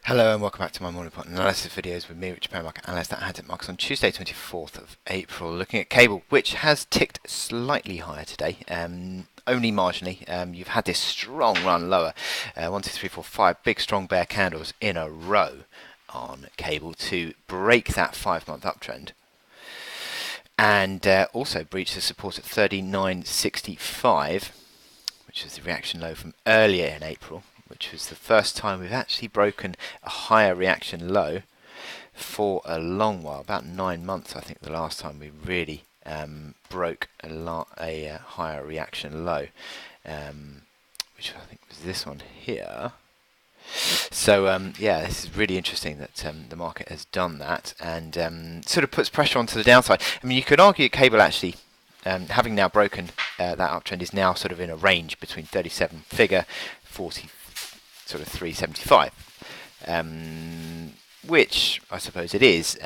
Hello and welcome back to my morning report analysis videos with me, Rich Market Analyst at Hantec Markets on Tuesday 24th of April, looking at cable, which has ticked slightly higher today, only marginally. You've had this strong run lower, 1, 2, 3, 4, 5 big strong bear candles in a row on cable to break that 5-month uptrend. And also breach the support at 39.65, which is the reaction low from earlier in April, which was the first time we've actually broken a higher reaction low for a long while, about 9 months I think the last time we really broke a higher reaction low, which I think was this one here. So yeah, this is really interesting that the market has done that, and sort of puts pressure onto the downside. I mean, you could argue cable actually, having now broken that uptrend, is now sort of in a range between 37 figure, 40 sort of 375, which I suppose it is,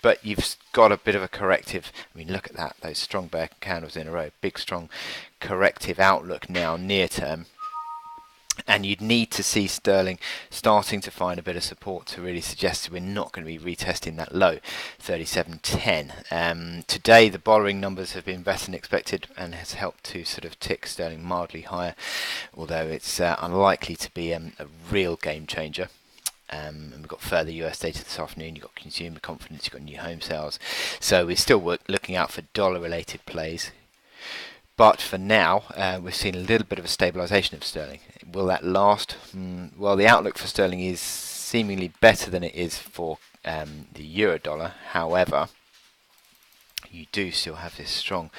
but you've got a bit of a corrective. I mean, look at that, those strong bear candles in a row, big strong corrective outlook now near term. And you'd need to see sterling starting to find a bit of support to really suggest that we're not going to be retesting that low, 37.10. Today the borrowing numbers have been better than expected and has helped to sort of tick sterling mildly higher, although it's unlikely to be a real game changer. And we've got further US data this afternoon. You've got consumer confidence, you've got new home sales, so we're still looking out for dollar related plays. But for now, we've seen a little bit of a stabilisation of sterling. Will that last? Well, the outlook for sterling is seemingly better than it is for the euro dollar. However, you do still have this strong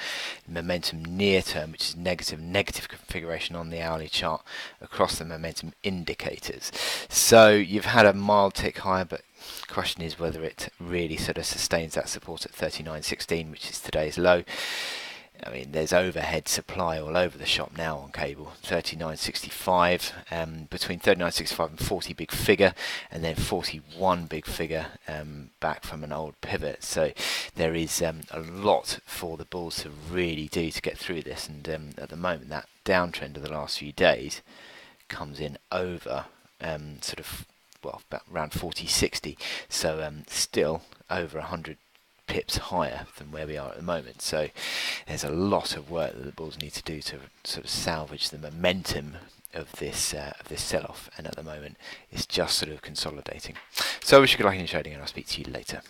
momentum near term, which is negative configuration on the hourly chart across the momentum indicators. So you've had a mild tick higher, but the question is whether it really sort of sustains that support at 39.16, which is today's low. I mean, there's overhead supply all over the shop now on cable. 39.65, between 39.65 and 40 big figure, and then 41 big figure back from an old pivot. So there is a lot for the bulls to really do to get through this. And at the moment, that downtrend of the last few days comes in over sort of, well, about around 40.60. So still over 100 pips higher than where we are at the moment. So there's a lot of work that the bulls need to do to sort of salvage the momentum of this sell-off, and at the moment it's just sort of consolidating. So I wish you good luck in your trading, and I'll speak to you later.